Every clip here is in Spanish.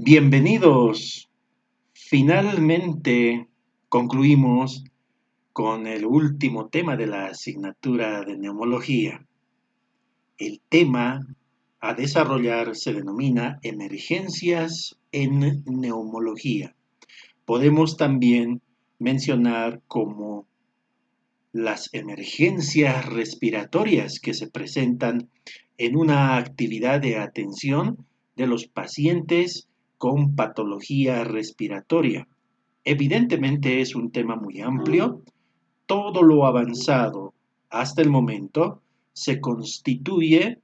Bienvenidos. Finalmente concluimos con el último tema de la asignatura de neumología. El tema a desarrollar se denomina emergencias en neumología. Podemos también mencionar como las emergencias respiratorias que se presentan en una actividad de atención de los pacientes con patología respiratoria. Evidentemente es un tema muy amplio. Todo lo avanzado hasta el momento se constituye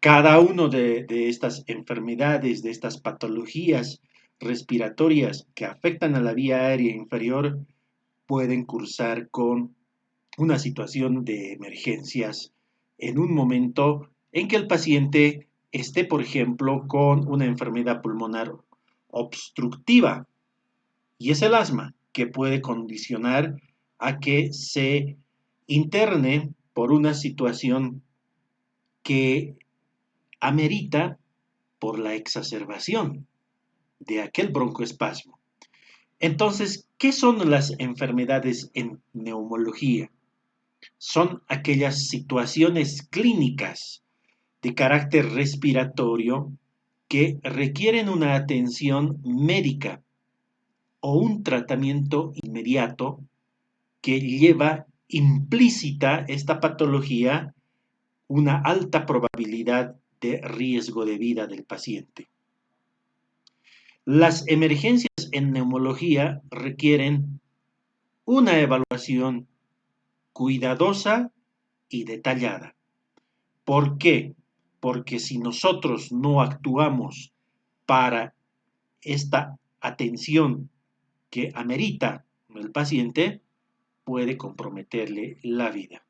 cada uno de estas enfermedades, de estas patologías respiratorias que afectan a la vía aérea inferior, pueden cursar con una situación de emergencias en un momento en que el paciente esté, por ejemplo, con una enfermedad pulmonar obstructiva, y es el asma que puede condicionar a que se interne por una situación que amerita por la exacerbación de aquel broncoespasmo. Entonces, ¿qué son las enfermedades en neumología? Son aquellas situaciones clínicas de carácter respiratorio que requieren una atención médica o un tratamiento inmediato que lleva implícita esta patología una alta probabilidad de riesgo de vida del paciente. Las emergencias en neumología requieren una evaluación cuidadosa y detallada. ¿Por qué? Porque si nosotros no actuamos para esta atención que amerita el paciente, puede comprometerle la vida.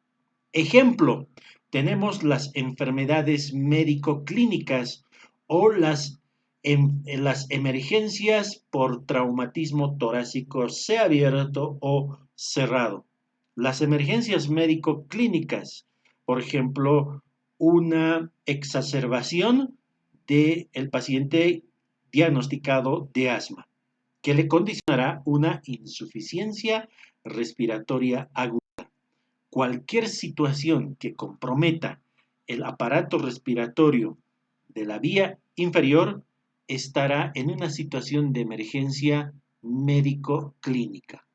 Ejemplo, tenemos las enfermedades médico-clínicas o las emergencias por traumatismo torácico, sea abierto o cerrado. Las emergencias médico-clínicas, por ejemplo, una exacerbación del paciente diagnosticado de asma, que le condicionará una insuficiencia respiratoria aguda. Cualquier situación que comprometa el aparato respiratorio de la vía inferior estará en una situación de emergencia médico-clínica.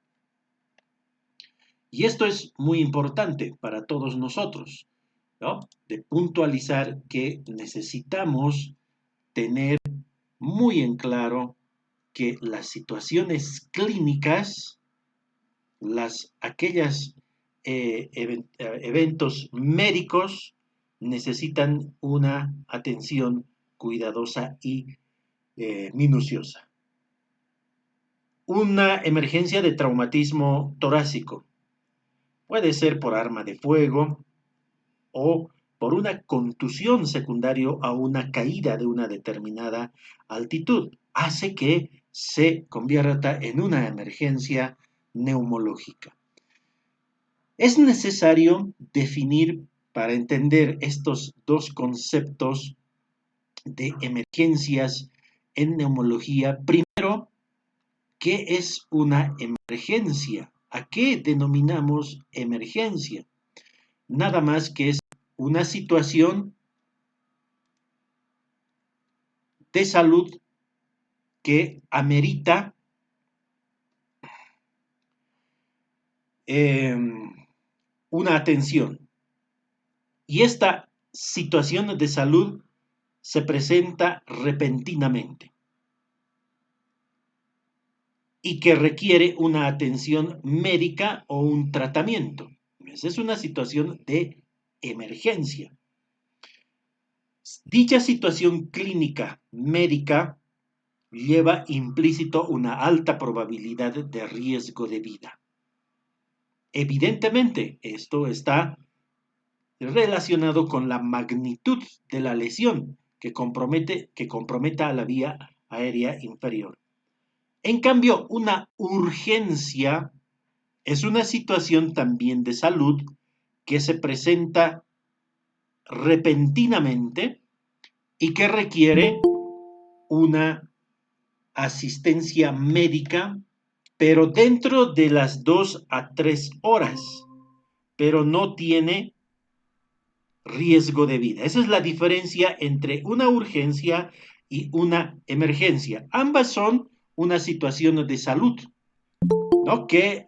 Y esto es muy importante para todos nosotros, ¿no? De puntualizar que necesitamos tener muy en claro que las situaciones clínicas, aquellas eventos médicos necesitan una atención cuidadosa y minuciosa. Una emergencia de traumatismo torácico puede ser por arma de fuego o por una contusión secundaria a una caída de una determinada altitud. Hace que se convierta en una emergencia neumológica. Es necesario definir para entender estos dos conceptos de emergencias en neumología. Primero, ¿qué es una emergencia? ¿A qué denominamos emergencia? Nada más que es una situación de salud que amerita una atención. Y esta situación de salud se presenta repentinamente y que requiere una atención médica o un tratamiento. Esa es una situación de emergencia. Dicha situación clínica médica lleva implícito una alta probabilidad de riesgo de vida. Evidentemente, esto está relacionado con la magnitud de la lesión que comprometa a la vía aérea inferior. En cambio, una urgencia es una situación también de salud que se presenta repentinamente y que requiere una asistencia médica, pero dentro de las 2 a 3 horas, pero no tiene riesgo de vida. Esa es la diferencia entre una urgencia y una emergencia. Ambas son una situación de salud, ¿no? que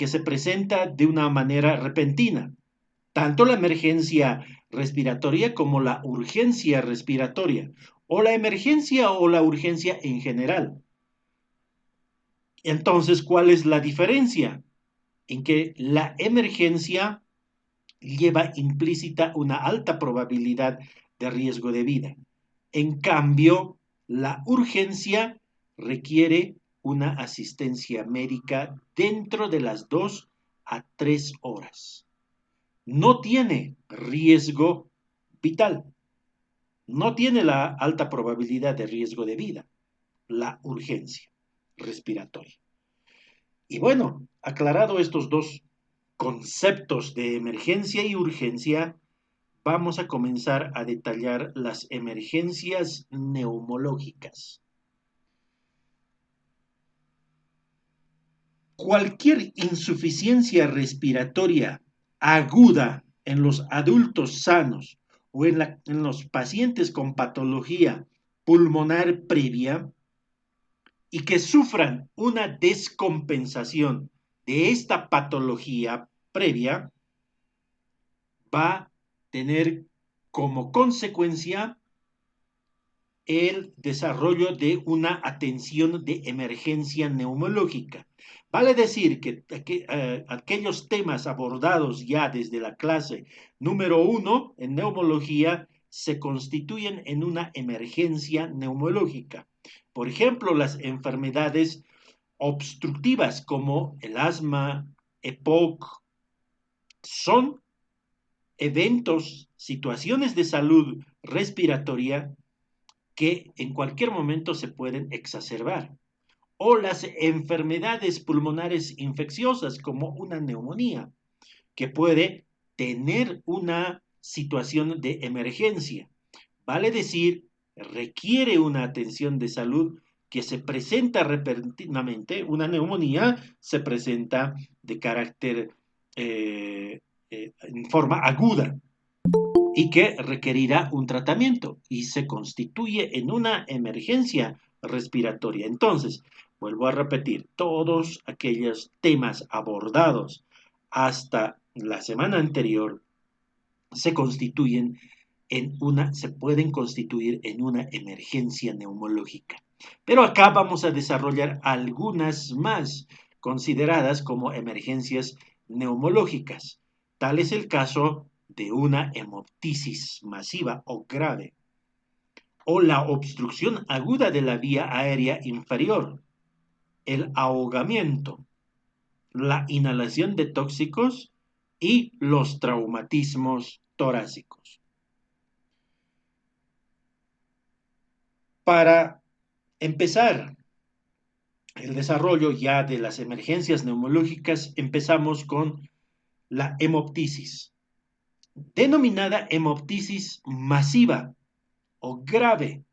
se presenta de una manera repentina. Tanto la emergencia respiratoria como la urgencia respiratoria, o la emergencia o la urgencia en general. Entonces, ¿cuál es la diferencia? En que la emergencia lleva implícita una alta probabilidad de riesgo de vida. En cambio, la urgencia requiere una asistencia médica dentro de las 2 a 3 horas. No tiene riesgo vital, no tiene la alta probabilidad de riesgo de vida, la urgencia respiratoria. Y bueno, aclarado estos dos conceptos de emergencia y urgencia, vamos a comenzar a detallar las emergencias neumológicas. Cualquier insuficiencia respiratoria aguda en los adultos sanos o en los pacientes con patología pulmonar previa y que sufran una descompensación de esta patología previa, va a tener como consecuencia el desarrollo de una atención de emergencia neumológica. Vale decir que aquellos temas abordados ya desde la clase número 1 en neumología se constituyen en una emergencia neumológica. Por ejemplo, las enfermedades obstructivas como el asma, EPOC, son eventos, situaciones de salud respiratoria que en cualquier momento se pueden exacerbar. O las enfermedades pulmonares infecciosas como una neumonía, que puede tener una situación de emergencia. Vale decir, requiere una atención de salud que se presenta repentinamente. Una neumonía se presenta de carácter en forma aguda y que requerirá un tratamiento y se constituye en una emergencia respiratoria. Entonces, vuelvo a repetir, todos aquellos temas abordados hasta la semana anterior se pueden constituir en una emergencia neumológica. Pero acá vamos a desarrollar algunas más consideradas como emergencias neumológicas. Tal es el caso de una hemoptisis masiva o grave, o la obstrucción aguda de la vía aérea inferior, el ahogamiento, la inhalación de tóxicos y los traumatismos torácicos. Para empezar el desarrollo ya de las emergencias neumológicas, empezamos con la hemoptisis, denominada hemoptisis masiva o grave,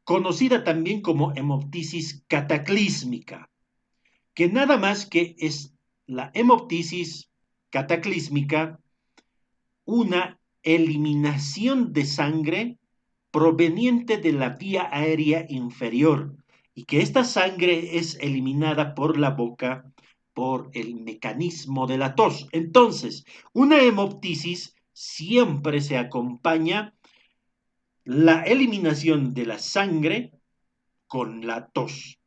conocida también como hemoptisis cataclísmica, que nada más que es la hemoptisis cataclísmica, una eliminación de sangre proveniente de la vía aérea inferior y que esta sangre es eliminada por la boca por el mecanismo de la tos. Entonces, una hemoptisis siempre se acompaña la eliminación de la sangre con la tos.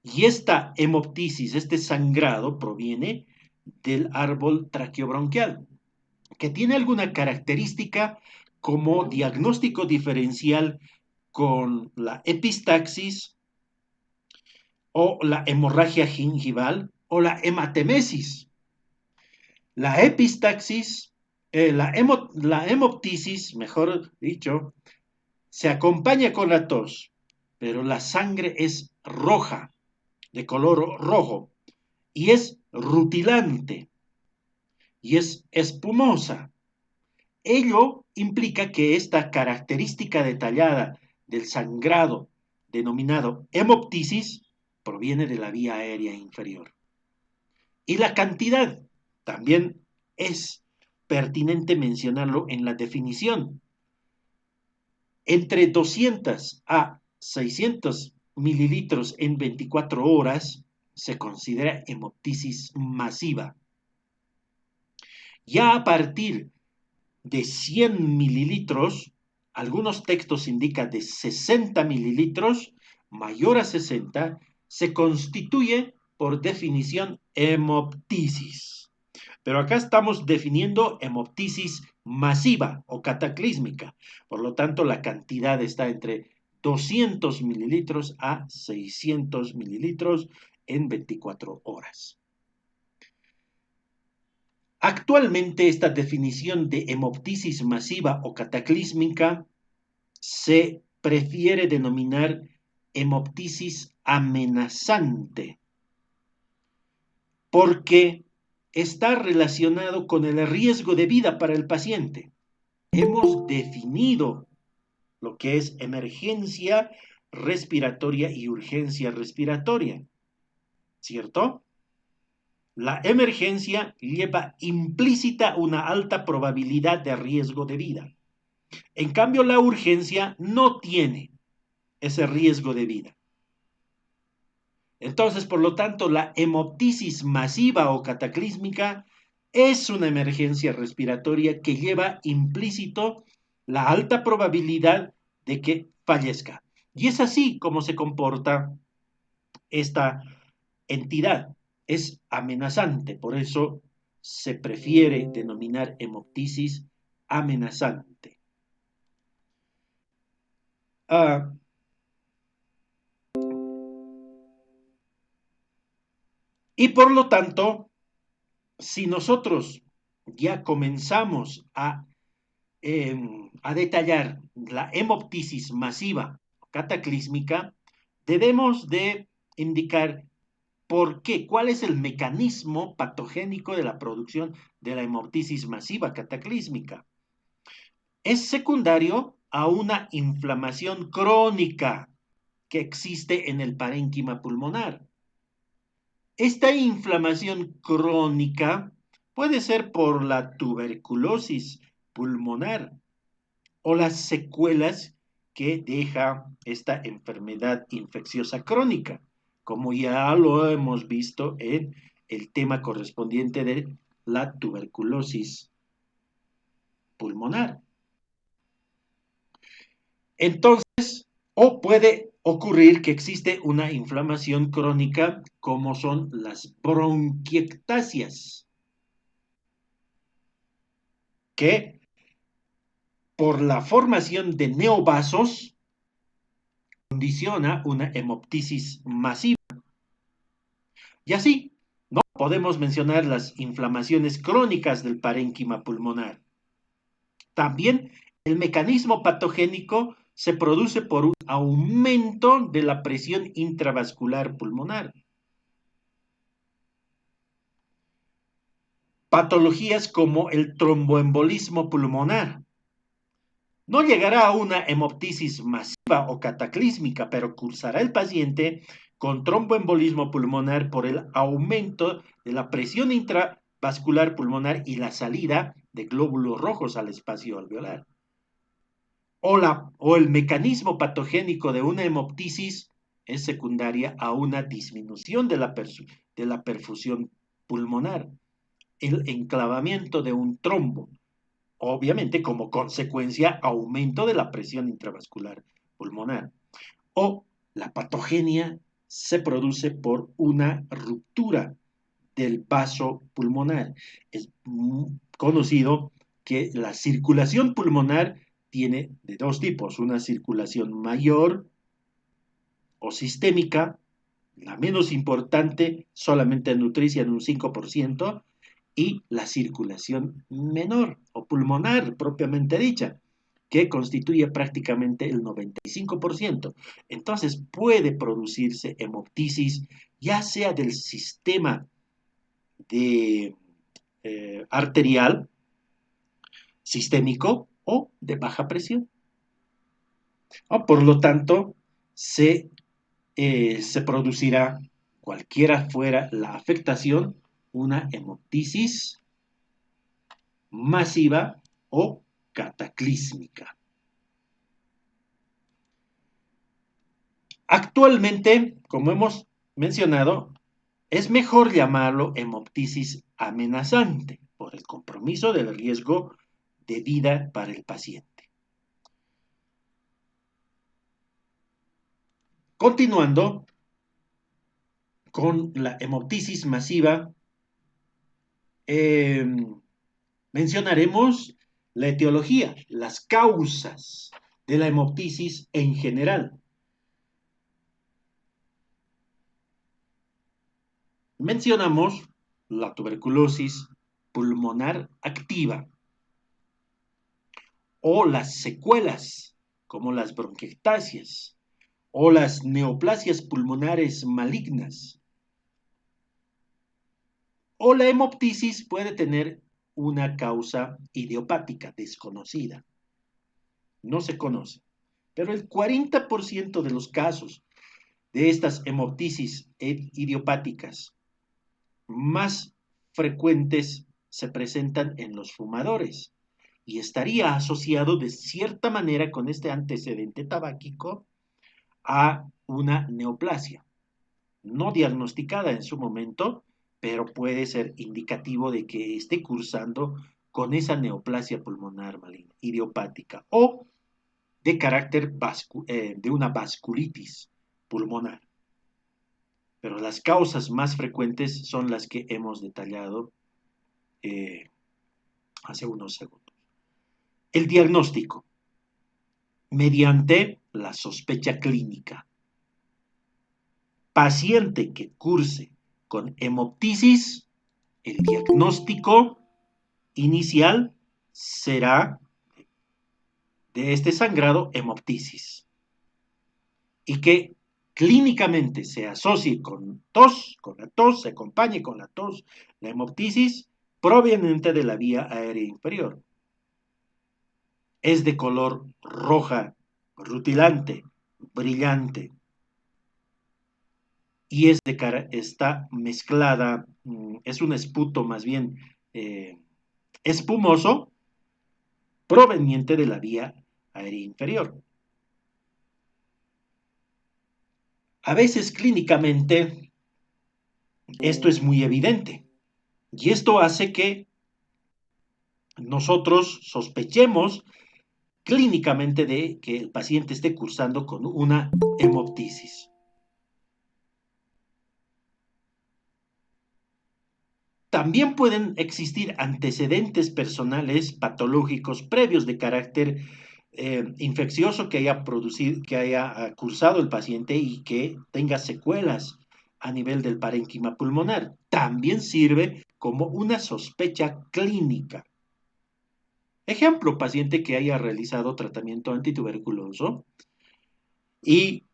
Y esta hemoptisis, este sangrado, proviene del árbol traqueobronquial, que tiene alguna característica como diagnóstico diferencial con la epistaxis o la hemorragia gingival o la hematemesis. La epistaxis, la hemoptisis, mejor dicho, se acompaña con la tos, pero la sangre es roja, de color rojo, y es rutilante, y es espumosa. Ello implica que esta característica detallada del sangrado denominado hemoptisis proviene de la vía aérea inferior. Y la cantidad también es pertinente mencionarlo en la definición. Entre 200 a 600 mililitros en 24 horas se considera hemoptisis masiva. Ya a partir de 100 mililitros, algunos textos indican de 60 mililitros, mayor a 60, se constituye por definición hemoptisis. Pero acá estamos definiendo hemoptisis masiva o cataclísmica. Por lo tanto, la cantidad está entre 200 mililitros a 600 mililitros en 24 horas. Actualmente esta definición de hemoptisis masiva o cataclísmica se prefiere denominar hemoptisis amenazante, porque está relacionado con el riesgo de vida para el paciente. Hemos definido lo que es emergencia respiratoria y urgencia respiratoria, ¿cierto? La emergencia lleva implícita una alta probabilidad de riesgo de vida. En cambio, la urgencia no tiene ese riesgo de vida. Entonces, por lo tanto, la hemoptisis masiva o cataclísmica es una emergencia respiratoria que lleva implícito la alta probabilidad de que fallezca. Y es así como se comporta esta entidad. Es amenazante, por eso se prefiere denominar hemoptisis amenazante. Y por lo tanto, si nosotros ya comenzamos a detallar la hemoptisis masiva cataclísmica, debemos de indicar por qué, cuál es el mecanismo patogénico de la producción de la hemoptisis masiva cataclísmica. Es secundario a una inflamación crónica que existe en el parénquima pulmonar. Esta inflamación crónica puede ser por la tuberculosis pulmonar o las secuelas que deja esta enfermedad infecciosa crónica, como ya lo hemos visto en el tema correspondiente de la tuberculosis pulmonar. Entonces, o puede ocurrir que existe una inflamación crónica como son las bronquiectasias, que por la formación de neovasos condiciona una hemoptisis masiva. Y así, ¿no? Podemos mencionar las inflamaciones crónicas del parénquima pulmonar. También el mecanismo patogénico se produce por un aumento de la presión intravascular pulmonar. Patologías como el tromboembolismo pulmonar. No llegará a una hemoptisis masiva o cataclísmica, pero cursará el paciente con tromboembolismo pulmonar por el aumento de la presión intravascular pulmonar y la salida de glóbulos rojos al espacio alveolar. O el mecanismo patogénico de una hemoptisis es secundaria a una disminución de la perfusión pulmonar, el enclavamiento de un trombo, obviamente como consecuencia aumento de la presión intravascular pulmonar. O la patogenia se produce por una ruptura del vaso pulmonar. Es conocido que la circulación pulmonar tiene de dos tipos, una circulación mayor o sistémica, la menos importante, solamente nutricia en un 5%, y la circulación menor o pulmonar propiamente dicha, que constituye prácticamente el 95%. Entonces puede producirse hemoptisis, ya sea del sistema de arterial, sistémico o de baja presión. Por lo tanto, se, se producirá, cualquiera fuera la afectación, una hemoptisis masiva o cataclísmica. Actualmente, como hemos mencionado, es mejor llamarlo hemoptisis amenazante por el compromiso del riesgo de vida para el paciente. Continuando con la hemoptisis masiva, eh, mencionaremos la etiología, las causas de la hemoptisis en general. Mencionamos la tuberculosis pulmonar activa o las secuelas, como las bronquiectasias o las neoplasias pulmonares malignas. O la hemoptisis puede tener una causa idiopática desconocida. No se conoce. Pero el 40% de los casos de estas hemoptisis idiopáticas más frecuentes se presentan en los fumadores y estaría asociado de cierta manera con este antecedente tabáquico a una neoplasia, no diagnosticada en su momento, pero puede ser indicativo de que esté cursando con esa neoplasia pulmonar maligna, idiopática o de carácter de una vasculitis pulmonar. Pero las causas más frecuentes son las que hemos detallado hace unos segundos. El diagnóstico, mediante la sospecha clínica. Paciente que curse con hemoptisis, el diagnóstico inicial será de este sangrado hemoptisis y que clínicamente se asocie con la tos, se acompañe con la tos, la hemoptisis proveniente de la vía aérea inferior. Es de color roja, rutilante, brillante y está mezclada, es un esputo más bien espumoso proveniente de la vía aérea inferior. A veces clínicamente esto es muy evidente y esto hace que nosotros sospechemos clínicamente de que el paciente esté cursando con una hemoptisis. También pueden existir antecedentes personales patológicos previos de carácter infeccioso que haya producido, que haya cursado el paciente y que tenga secuelas a nivel del parénquima pulmonar. También sirve como una sospecha clínica. Ejemplo, paciente que haya realizado tratamiento antituberculoso y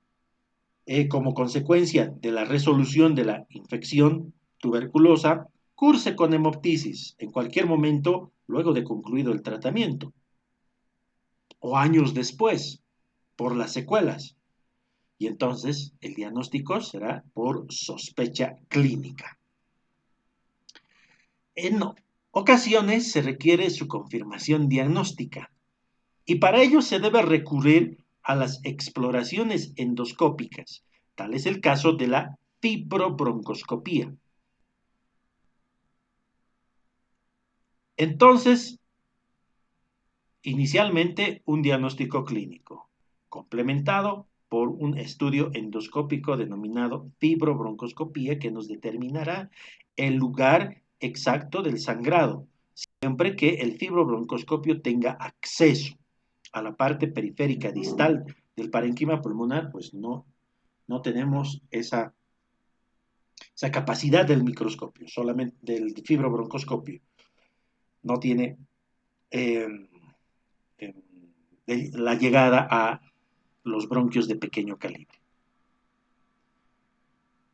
como consecuencia de la resolución de la infección tuberculosa, curse con hemoptisis en cualquier momento luego de concluido el tratamiento o años después por las secuelas. Y entonces el diagnóstico será por sospecha clínica. En ocasiones se requiere su confirmación diagnóstica y para ello se debe recurrir a las exploraciones endoscópicas. Tal es el caso de la fibrobroncoscopía. Entonces, inicialmente un diagnóstico clínico, complementado por un estudio endoscópico denominado fibrobroncoscopía que nos determinará el lugar exacto del sangrado, siempre que el fibrobroncoscopio tenga acceso a la parte periférica distal del parénquima pulmonar, pues no tenemos esa capacidad del microscopio, solamente del fibrobroncoscopio. No tiene eh, la llegada a los bronquios de pequeño calibre.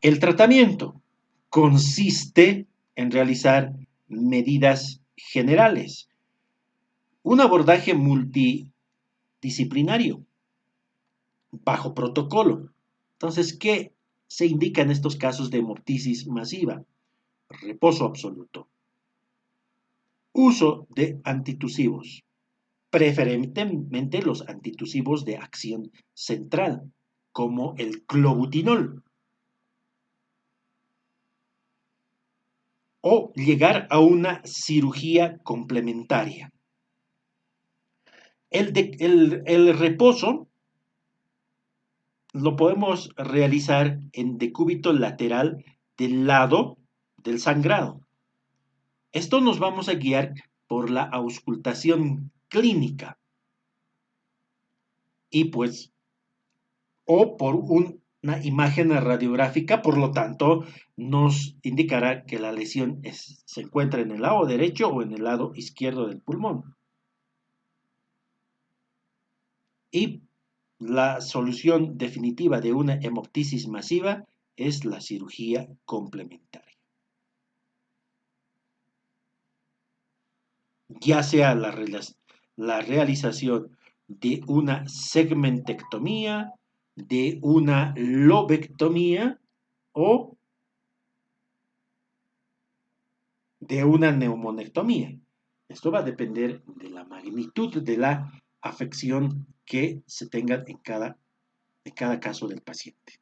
El tratamiento consiste en realizar medidas generales, un abordaje multidisciplinario bajo protocolo. Entonces, ¿qué se indica en estos casos de hemoptisis masiva? Reposo absoluto. Uso de antitusivos, preferentemente los antitusivos de acción central, como el clobutinol, o llegar a una cirugía complementaria. El reposo lo podemos realizar en decúbito lateral del lado del sangrado. Esto nos vamos a guiar por la auscultación clínica y pues, o por una imagen radiográfica, por lo tanto, nos indicará que la lesión se encuentra en el lado derecho o en el lado izquierdo del pulmón. Y la solución definitiva de una hemoptisis masiva es la cirugía complementaria. Ya sea la realización de una segmentectomía, de una lobectomía o de una neumonectomía. Esto va a depender de la magnitud de la afección que se tenga en cada caso del paciente.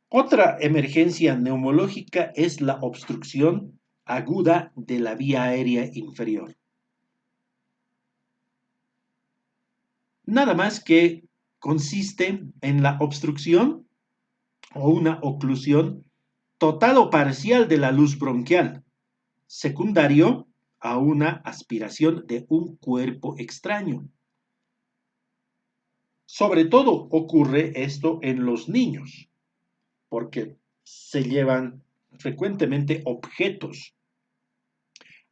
Otra emergencia neumológica es la obstrucción aguda de la vía aérea inferior. Nada más que consiste en la obstrucción o una oclusión total o parcial de la luz bronquial, secundario a una aspiración de un cuerpo extraño. Sobre todo ocurre esto en los niños, porque se llevan frecuentemente objetos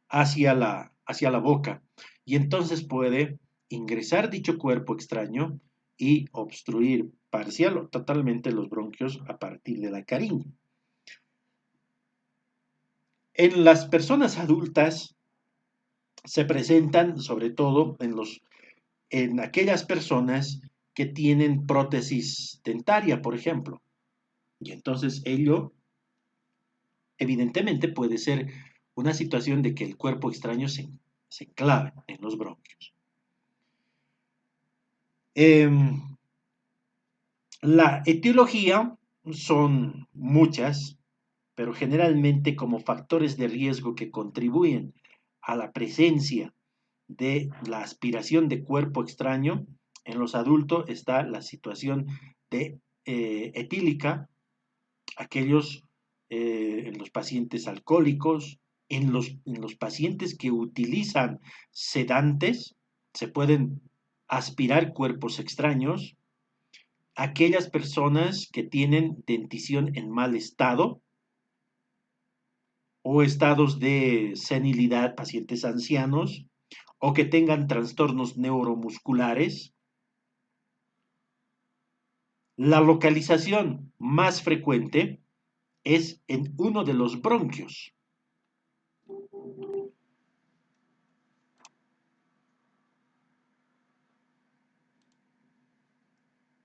hacia la boca y entonces puede ingresar dicho cuerpo extraño y obstruir parcial o totalmente los bronquios a partir de la caringa. En las personas adultas se presentan sobre todo en aquellas personas que tienen prótesis dentaria, por ejemplo. Y entonces ello evidentemente puede ser una situación de que el cuerpo extraño se enclave en los bronquios. La etiología son muchas, pero generalmente como factores de riesgo que contribuyen a la presencia de la aspiración de cuerpo extraño, en los adultos está la situación de etílica, aquellos en los pacientes alcohólicos, en los pacientes que utilizan sedantes, se pueden aspirar cuerpos extraños, aquellas personas que tienen dentición en mal estado o estados de senilidad, pacientes ancianos, o que tengan trastornos neuromusculares. La localización más frecuente es en uno de los bronquios.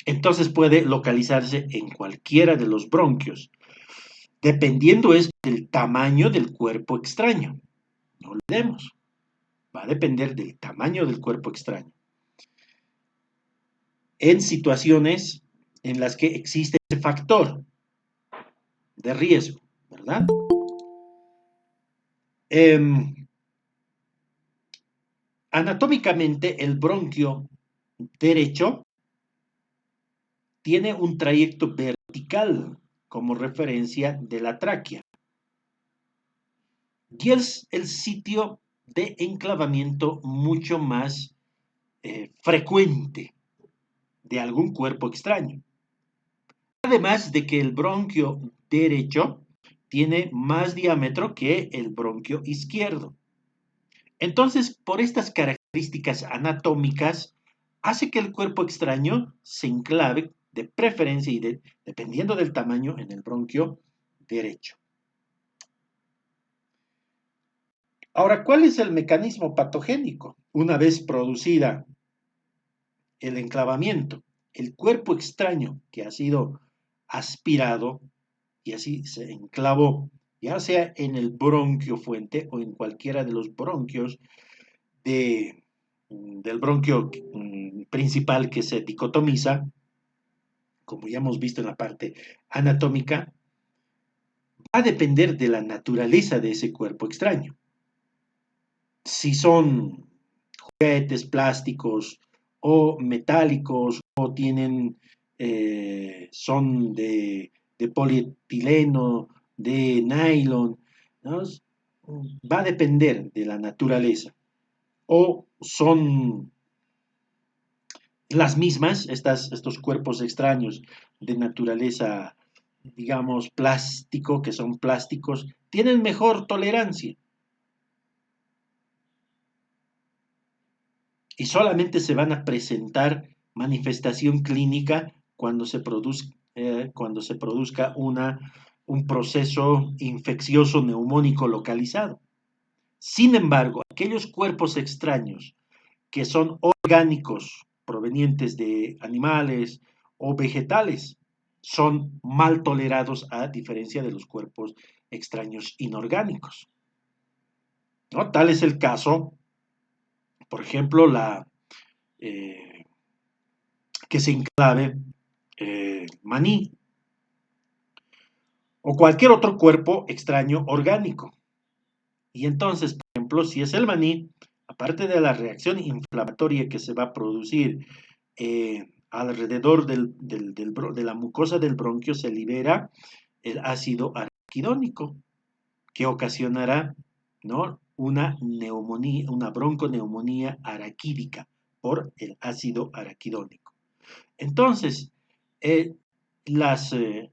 Entonces puede localizarse en cualquiera de los bronquios, dependiendo es del tamaño del cuerpo extraño. No olvidemos, va a depender del tamaño del cuerpo extraño. En situaciones en las que existe ese factor de riesgo, ¿verdad? Anatómicamente, el bronquio derecho tiene un trayecto vertical como referencia de la tráquea y es el sitio de enclavamiento mucho más frecuente de algún cuerpo extraño. Además de que el bronquio derecho tiene más diámetro que el bronquio izquierdo. Entonces, por estas características anatómicas, hace que el cuerpo extraño se enclave de preferencia y dependiendo del tamaño en el bronquio derecho. Ahora, ¿cuál es el mecanismo patogénico? Una vez producida el enclavamiento, el cuerpo extraño que ha sido aspirado y así se enclavó, ya sea en el bronquio fuente o en cualquiera de los bronquios de, del bronquio principal que se dicotomiza, como ya hemos visto en la parte anatómica, va a depender de la naturaleza de ese cuerpo extraño. Si son juguetes plásticos o metálicos o tienen, son de polietileno, de nylon, ¿no? Va a depender de la naturaleza. O son las mismas, estos cuerpos extraños de naturaleza, digamos, plástico, que son plásticos, tienen mejor tolerancia y solamente se van a presentar manifestación clínica cuando se produzca un proceso infeccioso neumónico localizado. Sin embargo, aquellos cuerpos extraños que son orgánicos provenientes de animales o vegetales son mal tolerados a diferencia de los cuerpos extraños inorgánicos, ¿no? Tal es el caso, por ejemplo, eh, que se enclave maní o cualquier otro cuerpo extraño orgánico. Y entonces, por ejemplo, si es el maní, aparte de la reacción inflamatoria que se va a producir alrededor de la mucosa del bronquio, se libera el ácido araquidónico, que ocasionará, ¿no?, una neumonía, una bronconeumonía araquídica por el ácido araquidónico. Entonces, eh, las, eh,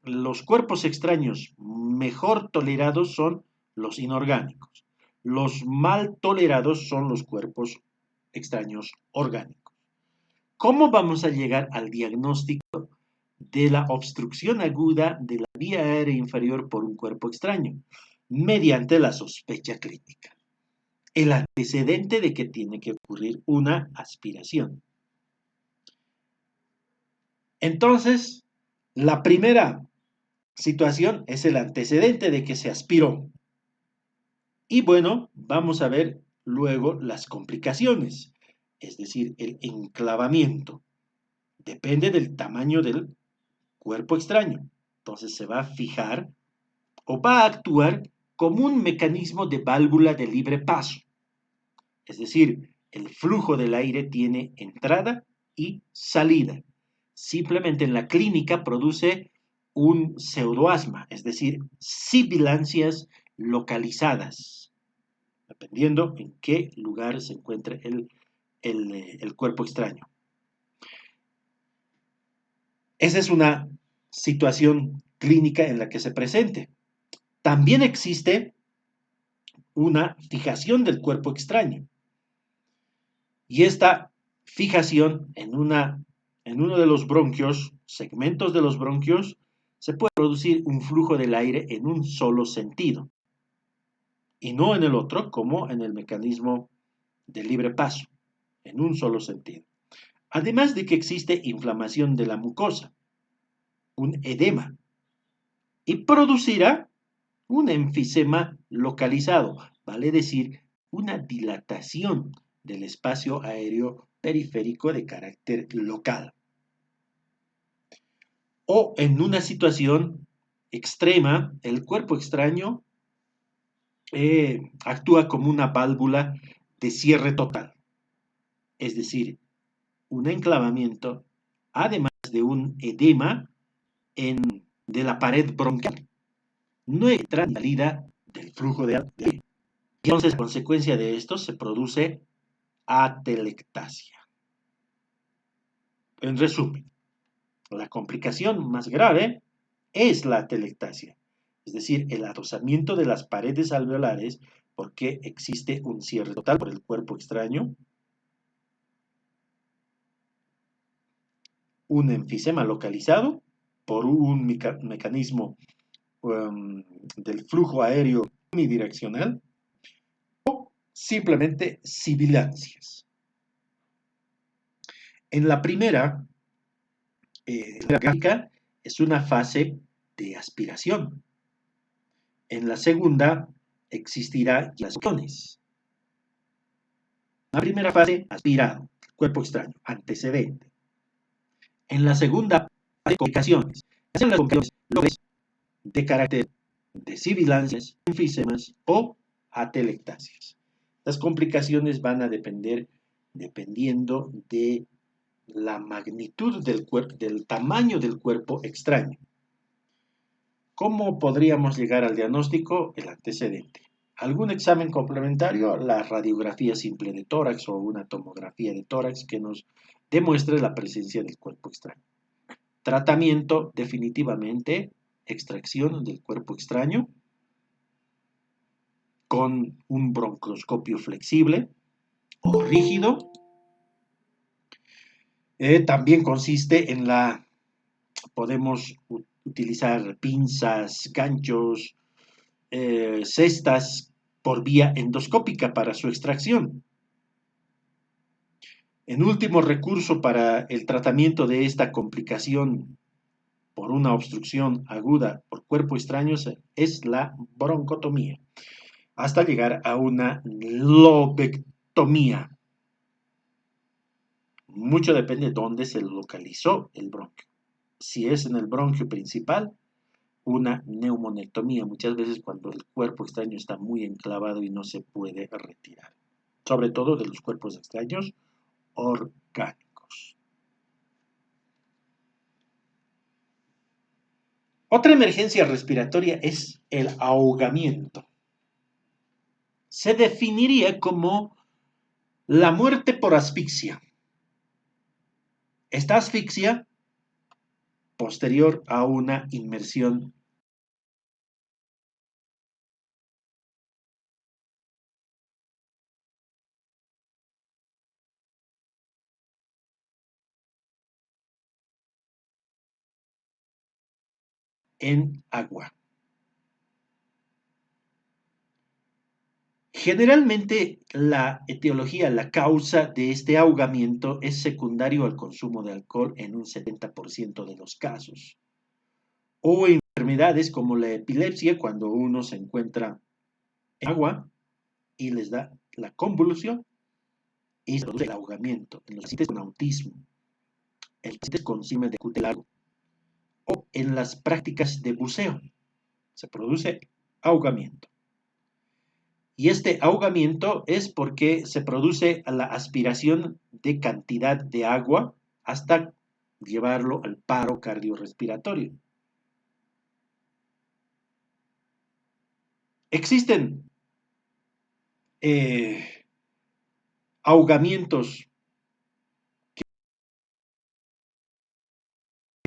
los cuerpos extraños mejor tolerados son los inorgánicos. Los mal tolerados son los cuerpos extraños orgánicos. ¿Cómo vamos a llegar al diagnóstico de la obstrucción aguda de la vía aérea inferior por un cuerpo extraño? Mediante la sospecha clínica. El antecedente de que tiene que ocurrir una aspiración. Entonces, la primera situación es el antecedente de que se aspiró. Y bueno, vamos a ver luego las complicaciones, es decir, el enclavamiento. Depende del tamaño del cuerpo extraño. Entonces se va a fijar o va a actuar como un mecanismo de válvula de libre paso. Es decir, el flujo del aire tiene entrada y salida. Simplemente en la clínica produce un pseudoasma, es decir, sibilancias localizadas, dependiendo en qué lugar se encuentre el cuerpo extraño. Esa es una situación clínica en la que se presente. También existe una fijación del cuerpo extraño. Y esta fijación en uno de los bronquios, segmentos de los bronquios, se puede producir un flujo del aire en un solo sentido y no en el otro, como en el mecanismo de libre paso, en un solo sentido. Además de que existe inflamación de la mucosa, un edema, y producirá un enfisema localizado, vale decir, una dilatación del espacio aéreo periférico de carácter local. O en una situación extrema, el cuerpo extraño actúa como una válvula de cierre total, es decir, un enclavamiento, además de un edema de la pared bronquial. No hay entrada ni salida del flujo de aire. Entonces, a consecuencia de esto, se produce atelectasia. En resumen, la complicación más grave es la atelectasia, es decir, el adosamiento de las paredes alveolares porque existe un cierre total por el cuerpo extraño, un enfisema localizado por un mecanismo del flujo aéreo unidireccional simplemente sibilancias. En la primera, la gráfica es una fase de aspiración. En la segunda existirá las opciones. En la primera fase, aspirado, cuerpo extraño, antecedente. En la segunda fase, complicaciones. Hacen las complicaciones de carácter de sibilancias, enfisemas o atelectasias. Las complicaciones van a depender dependiendo de la magnitud del cuerpo, del tamaño del cuerpo extraño. ¿Cómo podríamos llegar al diagnóstico? El antecedente. ¿Algún examen complementario? La radiografía simple de tórax o una tomografía de tórax que nos demuestre la presencia del cuerpo extraño. Tratamiento, definitivamente, extracción del cuerpo extraño con un broncoscopio flexible o rígido. También consiste en podemos utilizar pinzas, ganchos, cestas por vía endoscópica para su extracción. En último recurso para el tratamiento de esta complicación por una obstrucción aguda por cuerpo extraño es la broncotomía, hasta llegar a una lobectomía. Mucho depende de dónde se localizó el bronquio. Si es en el bronquio principal, una neumonectomía, muchas veces cuando el cuerpo extraño está muy enclavado y no se puede retirar, sobre todo de los cuerpos extraños orgánicos. Otra emergencia respiratoria es el ahogamiento. Se definiría como la muerte por asfixia. Esta asfixia posterior a una inmersión en agua. Generalmente la etiología, la causa de este ahogamiento es secundario al consumo de alcohol en un 70% de los casos. O enfermedades como la epilepsia, cuando uno se encuentra en agua y les da la convulsión y se produce el ahogamiento. En los pacientes con autismo, en los pacientes con síndrome de cutis largo o en las prácticas de buceo se produce ahogamiento. Y este ahogamiento es porque se produce la aspiración de cantidad de agua hasta llevarlo al paro cardiorrespiratorio. Existen ahogamientos que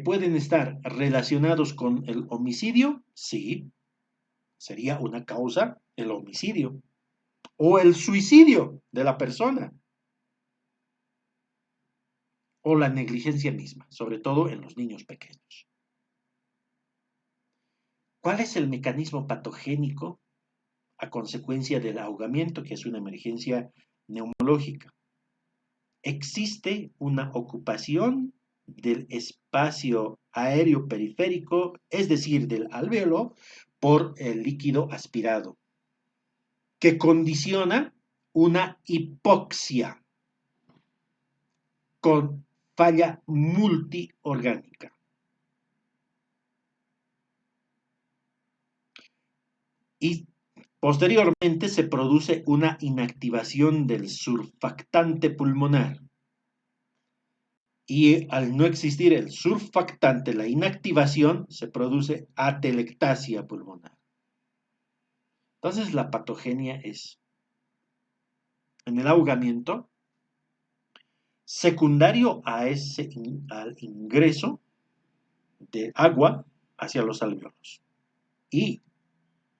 pueden estar relacionados con el homicidio, sí, sería una causa el homicidio o el suicidio de la persona o la negligencia misma, sobre todo en los niños pequeños. ¿Cuál es el mecanismo patogénico a consecuencia del ahogamiento, que es una emergencia neumológica? Existe una ocupación del espacio aéreo periférico, es decir, del alvéolo, por el líquido aspirado, que condiciona una hipoxia con falla multiorgánica. Y posteriormente se produce una inactivación del surfactante pulmonar. Y al no existir el surfactante, la inactivación, se produce atelectasia pulmonar. Entonces la patogenia es en el ahogamiento, secundario al ingreso de agua hacia los alvéolos y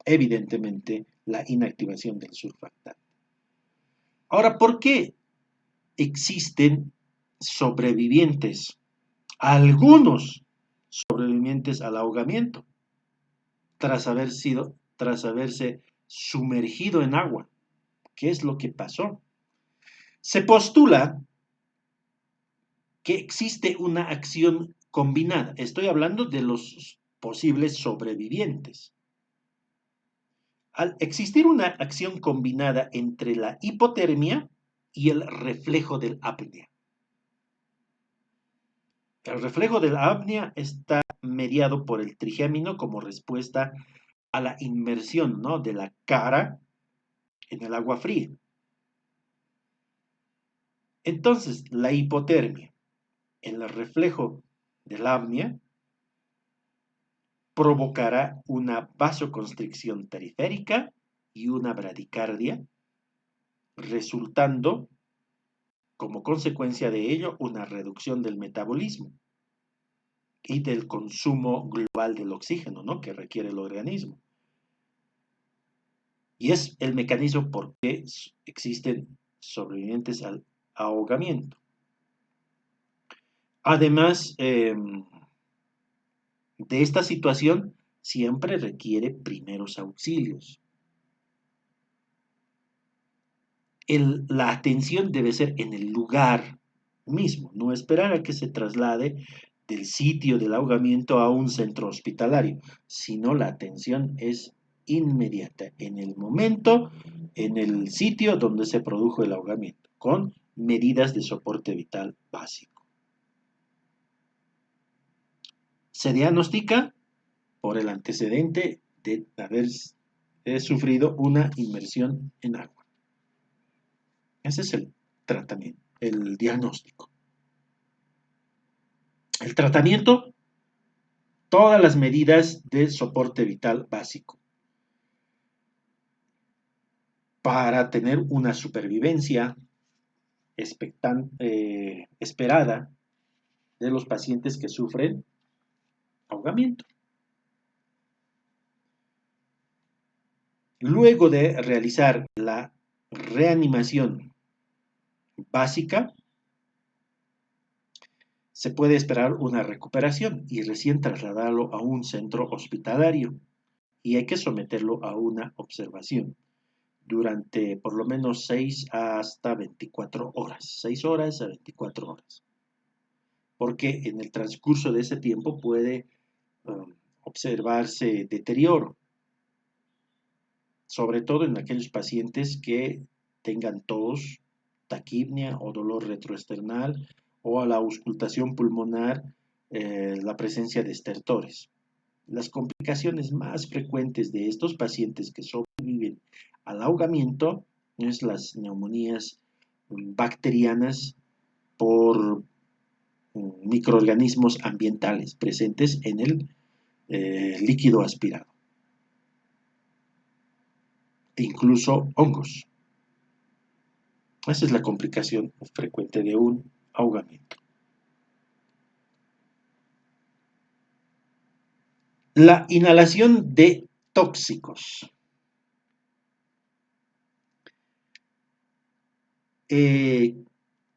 evidentemente la inactivación del surfactante. Ahora, ¿por qué existen sobrevivientes? Algunos sobrevivientes al ahogamiento tras haberse sumergido en agua. ¿Qué es lo que pasó? Se postula que existe una acción combinada. Estoy hablando de los posibles sobrevivientes. Al existir una acción combinada entre la hipotermia y el reflejo del apnea. El reflejo de la apnea está mediado por el trigémino como respuesta a la inmersión, ¿no?, de la cara en el agua fría. Entonces, la hipotermia, el reflejo de la apnea, provocará una vasoconstricción periférica y una bradicardia, resultando como consecuencia de ello una reducción del metabolismo y del consumo global del oxígeno, ¿no?, que requiere el organismo. Y es el mecanismo por qué existen sobrevivientes al ahogamiento. Además de esta situación, siempre requiere primeros auxilios. La atención debe ser en el lugar mismo, no esperar a que se traslade del sitio del ahogamiento a un centro hospitalario, sino la atención es inmediata, en el momento, en el sitio donde se produjo el ahogamiento, con medidas de soporte vital básico. Se diagnostica por el antecedente de haber sufrido una inmersión en agua. Ese es el tratamiento, el diagnóstico. El tratamiento, todas las medidas de soporte vital básico para tener una supervivencia esperada de los pacientes que sufren ahogamiento. Luego de realizar la reanimación básica, se puede esperar una recuperación y recién trasladarlo a un centro hospitalario y hay que someterlo a una observación durante por lo menos 6 hasta 24 horas, 6 horas a 24 horas, porque en el transcurso de ese tiempo puede observarse deterioro, sobre todo en aquellos pacientes que tengan tos, taquipnea o dolor retroesternal o a la auscultación pulmonar la presencia de estertores. Las complicaciones más frecuentes de estos pacientes que sobreviven al ahogamiento es las neumonías bacterianas por microorganismos ambientales presentes en el líquido aspirado, e incluso hongos. Esa es la complicación frecuente de un ahogamiento. La inhalación de tóxicos.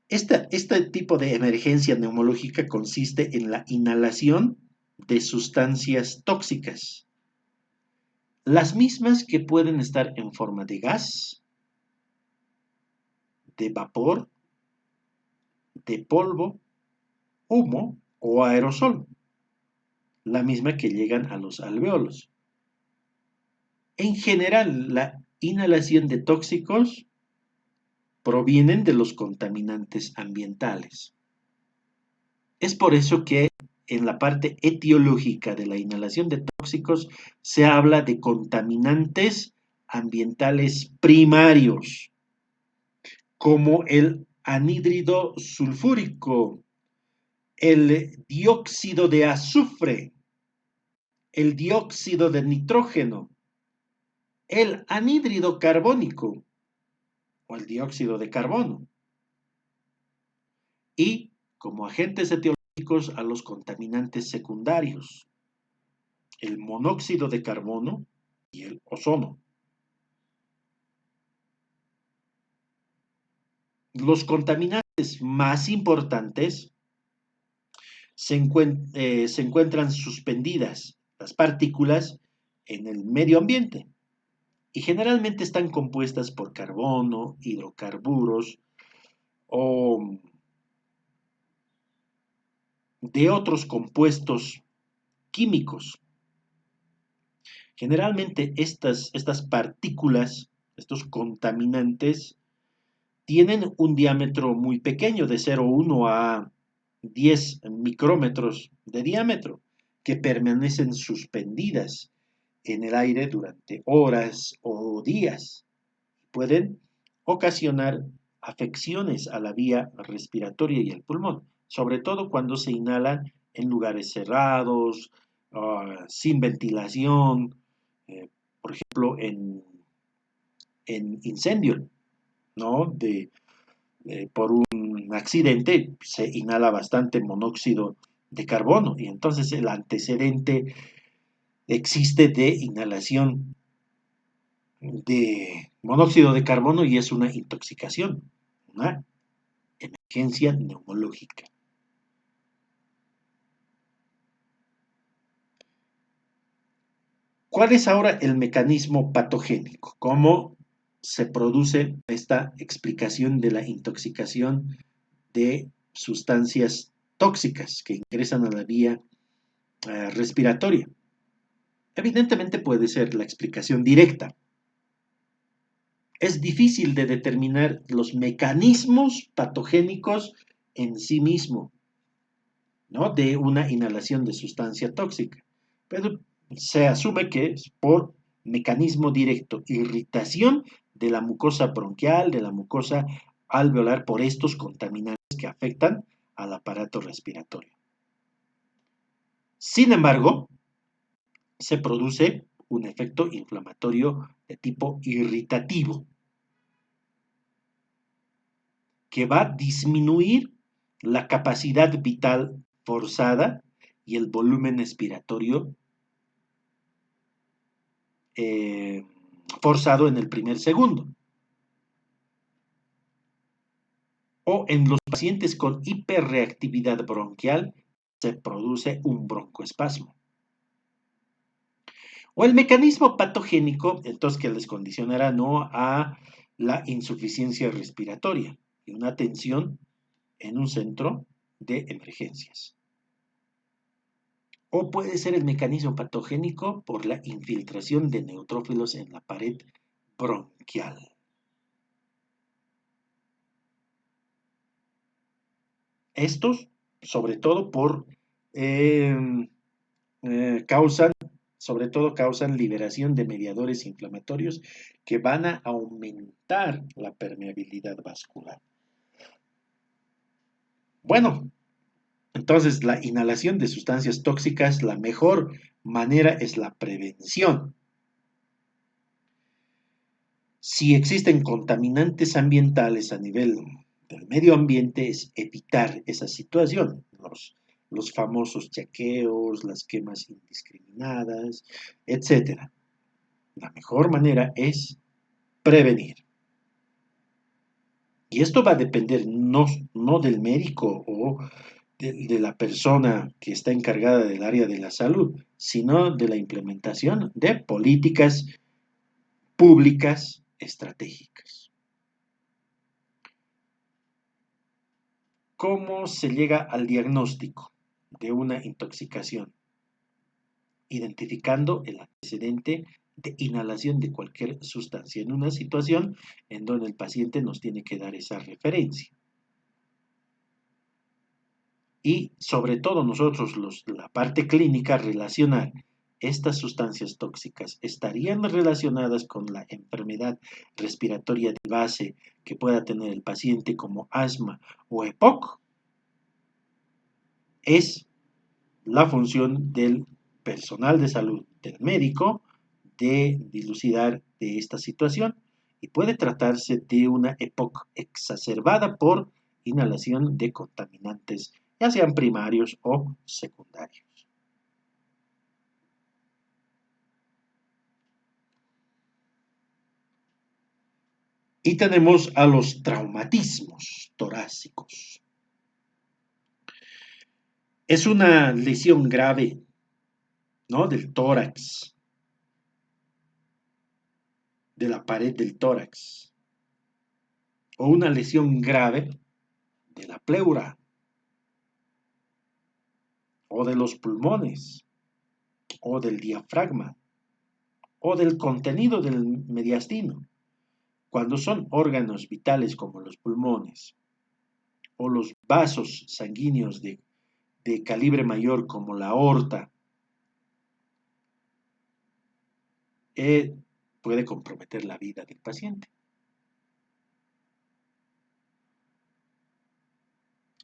Este tipo de emergencia neumológica consiste en la inhalación de sustancias tóxicas, las mismas que pueden estar en forma de gas, de vapor, de polvo, humo o aerosol, la misma que llegan a los alvéolos. En general, la inhalación de tóxicos provienen de los contaminantes ambientales. Es por eso que en la parte etiológica de la inhalación de tóxicos se habla de contaminantes ambientales primarios, como el anhídrido sulfúrico, el dióxido de azufre, el dióxido de nitrógeno, el anhídrido carbónico o el dióxido de carbono, y como agentes etiológicos a los contaminantes secundarios, el monóxido de carbono y el ozono. Los contaminantes más importantes se encuentran suspendidas las partículas en el medio ambiente, y generalmente están compuestas por carbono, hidrocarburos o de otros compuestos químicos. Generalmente estas partículas, estos contaminantes, tienen un diámetro muy pequeño, de 0,1 a 10 micrómetros de diámetro, que permanecen suspendidas en el aire durante horas o días. Pueden ocasionar afecciones a la vía respiratoria y al pulmón, sobre todo cuando se inhalan en lugares cerrados, sin ventilación, por ejemplo, en incendio, ¿no? Por un accidente se inhala bastante monóxido de carbono y entonces el antecedente existe de inhalación de monóxido de carbono y es una intoxicación, una emergencia neumológica. ¿Cuál es ahora el mecanismo patogénico? ¿Cómo se produce esta explicación de la intoxicación de sustancias tóxicas que ingresan a la vía respiratoria? Evidentemente puede ser la explicación directa. Es difícil de determinar los mecanismos patogénicos en sí mismo, ¿no? De una inhalación de sustancia tóxica. Pero se asume que es por mecanismo directo, irritación de la mucosa bronquial, de la mucosa alveolar por estos contaminantes que afectan al aparato respiratorio. Sin embargo, se produce un efecto inflamatorio de tipo irritativo que va a disminuir la capacidad vital forzada y el volumen expiratorio eh, forzado en el primer segundo. O en los pacientes con hiperreactividad bronquial se produce un broncoespasmo. O el mecanismo patogénico, entonces que les condicionará no a la insuficiencia respiratoria y una atención en un centro de emergencias. O puede ser el mecanismo patogénico por la infiltración de neutrófilos en la pared bronquial. Estos, sobre todo eh, causan, sobre todo causan liberación de mediadores inflamatorios que van a aumentar la permeabilidad vascular. Bueno, entonces la inhalación de sustancias tóxicas, la mejor manera es la prevención. Si existen contaminantes ambientales a nivel del medio ambiente, es evitar esa situación. Los famosos chaqueos, las quemas indiscriminadas, etcétera. La mejor manera es prevenir. Y esto va a depender no del médico o de la persona que está encargada del área de la salud, sino de la implementación de políticas públicas estratégicas. ¿Cómo se llega al diagnóstico de una intoxicación? Identificando el antecedente de inhalación de cualquier sustancia en una situación en donde el paciente nos tiene que dar esa referencia. Y sobre todo nosotros, la parte clínica, relacionar estas sustancias tóxicas estarían relacionadas con la enfermedad respiratoria de base que pueda tener el paciente como asma o EPOC, es la función del personal de salud, del médico, de dilucidar de esta situación y puede tratarse de una EPOC exacerbada por inhalación de contaminantes, ya sean primarios o secundarios. Y tenemos a los traumatismos torácicos. Es una lesión grave, ¿no? Del tórax, de la pared del tórax o una lesión grave de la pleura o de los pulmones o del diafragma o del contenido del mediastino, cuando son órganos vitales como los pulmones o los vasos sanguíneos de calibre mayor como la aorta, puede comprometer la vida del paciente.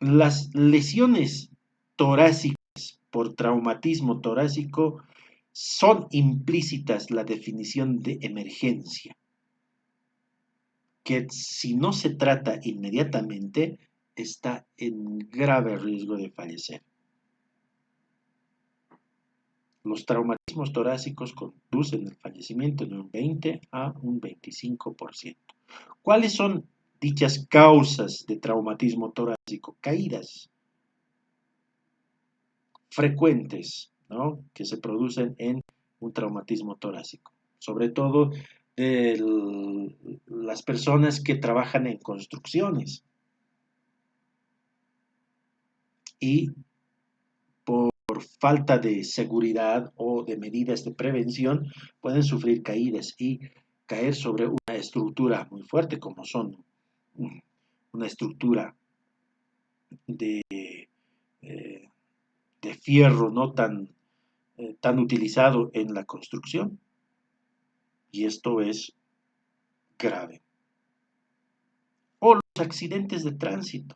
Las lesiones torácicas por traumatismo torácico son implícitas la definición de emergencia, que si no se trata inmediatamente está en grave riesgo de fallecer. Los traumatismos torácicos conducen al fallecimiento de un 20 a un 25%. ¿Cuáles son dichas causas de traumatismo torácico? Caídas frecuentes, ¿no?, que se producen en un traumatismo torácico, sobre todo de las personas que trabajan en construcciones y por falta de seguridad o de medidas de prevención pueden sufrir caídas y caer sobre una estructura muy fuerte como son una estructura de, eh, de fierro no tan utilizado en la construcción, y esto es grave. O los accidentes de tránsito,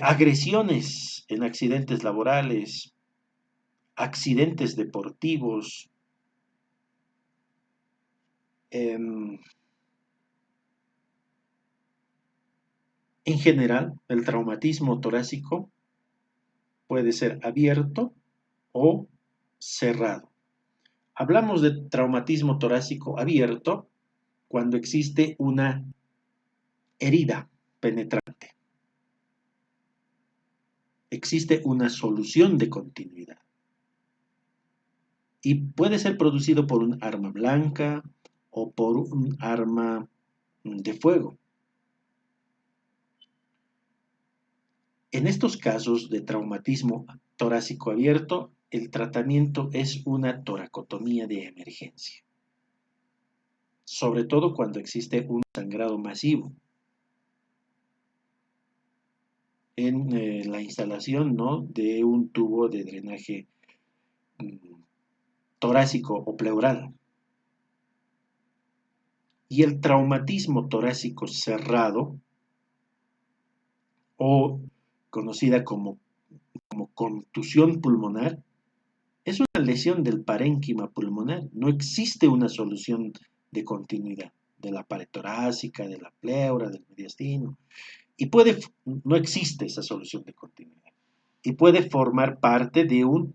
agresiones en accidentes laborales, accidentes deportivos, en general, el traumatismo torácico puede ser abierto o cerrado. Hablamos de traumatismo torácico abierto cuando existe una herida penetrante. Existe una solución de continuidad. Y puede ser producido por un arma blanca o por un arma de fuego. En estos casos de traumatismo torácico abierto, el tratamiento es una toracotomía de emergencia, sobre todo cuando existe un sangrado masivo en la instalación, ¿no?, de un tubo de drenaje torácico o pleural. Y el traumatismo torácico cerrado, o conocida como contusión pulmonar, es una lesión del parénquima pulmonar. No existe una solución de continuidad de la pared torácica, de la pleura, del mediastino. Y no existe esa solución de continuidad. Y puede formar parte de un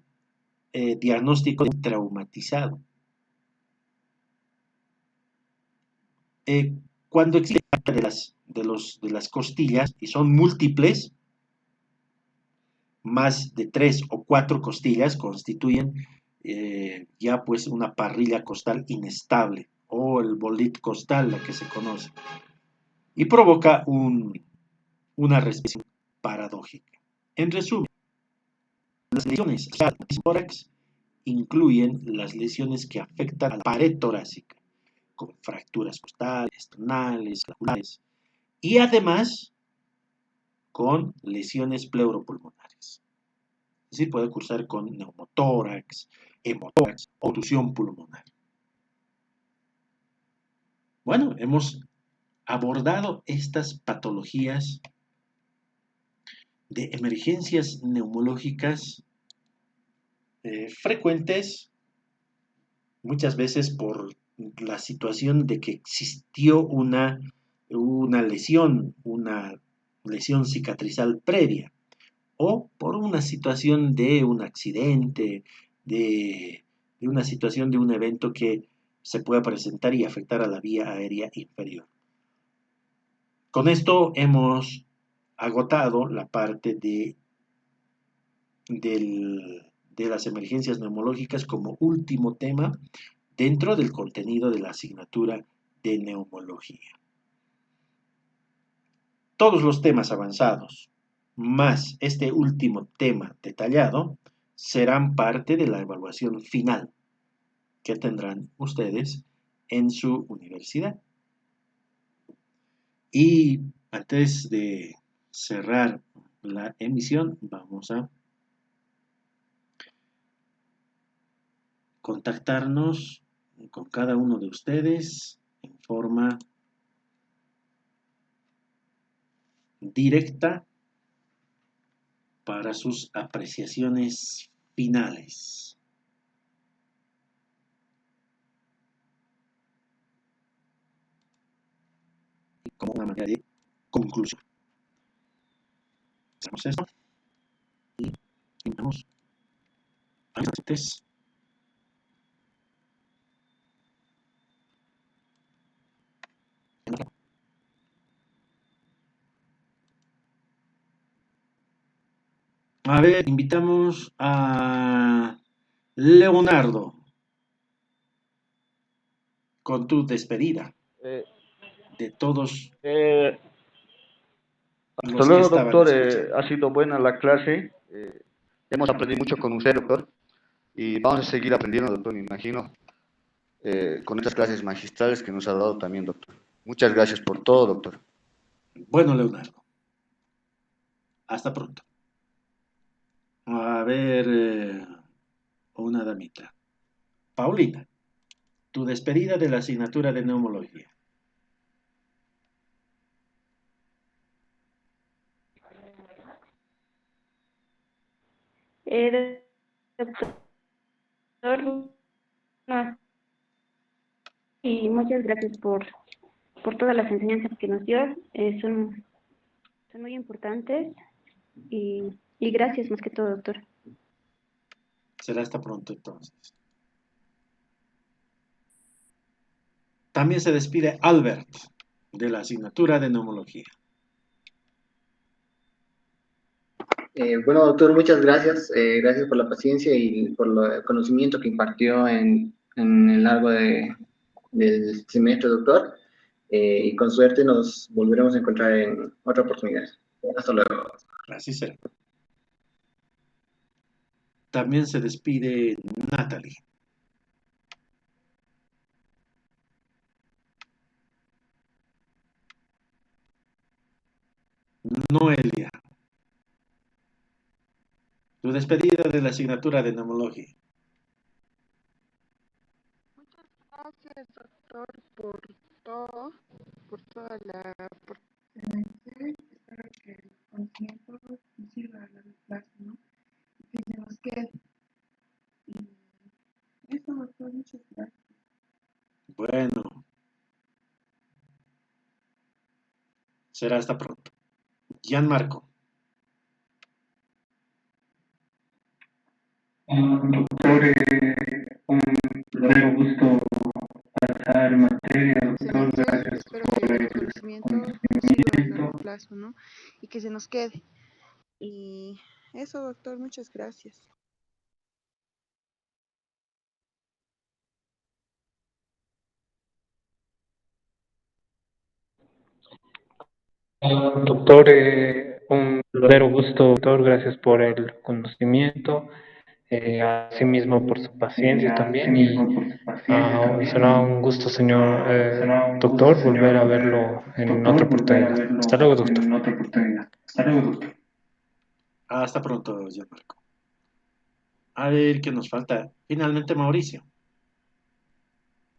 diagnóstico traumatizado. Cuando existe de las costillas y son múltiples, más de 3 o 4 costillas constituyen ya pues una parrilla costal inestable o el bolit costal, la que se conoce, y provoca una respiración paradójica. En resumen, las lesiones del tórax incluyen las lesiones que afectan a la pared torácica, con fracturas costales, esternales, claviculares, y además con lesiones pleuropulmonares. Es decir, puede cursar con neumotórax, hemotórax, obstrucción pulmonar. Bueno, hemos abordado estas patologías de emergencias neumológicas frecuentes, muchas veces por la situación de que existió una lesión cicatrizal previa, o por una situación de un accidente, de una situación de un evento que se pueda presentar y afectar a la vía aérea inferior. Con esto hemos agotado la parte de las emergencias neumológicas como último tema dentro del contenido de la asignatura de neumología. Todos los temas avanzados, más este último tema detallado, serán parte de la evaluación final que tendrán ustedes en su universidad. Y antes de cerrar la emisión, vamos a contactarnos con cada uno de ustedes en forma directa para sus apreciaciones finales. Como una manera de conclusión. Hacemos esto y invitamos a los asistentes. A ver, invitamos a Leonardo con tu despedida Eh, de todos eh, Hasta los que luego, estaban doctor. escuchando. Ha sido buena la clase. Hemos aprendido mucho con usted, doctor. Y vamos a seguir aprendiendo, doctor, me imagino, con estas clases magistrales que nos ha dado también, doctor. Muchas gracias por todo, doctor. Bueno, Leonardo, hasta pronto. A ver, una damita. Paulina, tu despedida de la asignatura de neumología. Doctor, no, y muchas gracias por todas las enseñanzas que nos dio. Son muy importantes y gracias más que todo, doctor. Será hasta pronto entonces. También se despide Albert de la asignatura de neumología. Bueno, doctor, muchas gracias. Gracias por la paciencia y por el conocimiento que impartió en el largo del semestre, doctor. Y con suerte nos volveremos a encontrar en otra oportunidad. Hasta luego. Así será. También se despide Natalie. Noelia, tu despedida de la asignatura de neumología. Muchas gracias, doctor, por todo, por toda la oportunidad. Espero que el conocimiento nos sirva a largo plazo, ¿no? Y que se nos quede. Y eso, doctor, muchas gracias. Bueno, será hasta pronto. Gianmarco. Doctor, un verdadero gusto pasar materia, doctor. Excelente. Gracias Espero por que el el conocimiento nos sirva a conocimiento. largo plazo, ¿no? Y que se nos quede. Y eso, doctor, muchas gracias. Doctor, un verdadero gusto, doctor. Gracias por el conocimiento, asimismo por su paciencia también. Será un gusto, señor doctor, volver a verlo en otra oportunidad. Hasta luego, doctor. Hasta pronto, Gianmarco. A ver qué nos falta. Finalmente, Mauricio.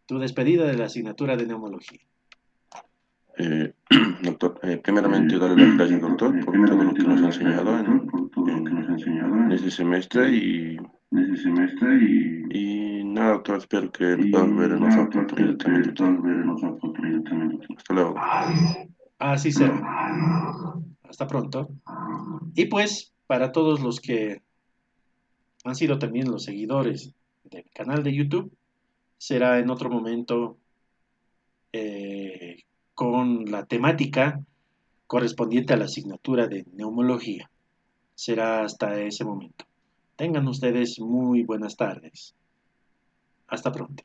Tu despedida de la asignatura de neumología. Eh, Doctor, primeramente darle las gracias, doctor, por todo lo que nos ha enseñado en este semestre y nada, doctor, espero que lo podamos ver en otra oportunidad también, doctor. Hasta luego. Así será. Hasta pronto. Y pues, para todos los que han sido también los seguidores del canal de YouTube, será en otro momento eh, con la temática correspondiente a la asignatura de neumología. Será hasta ese momento. Tengan ustedes muy buenas tardes. Hasta pronto.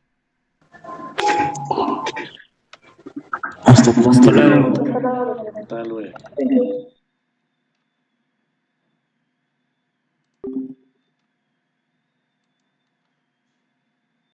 Hasta luego. Hasta luego. Sí.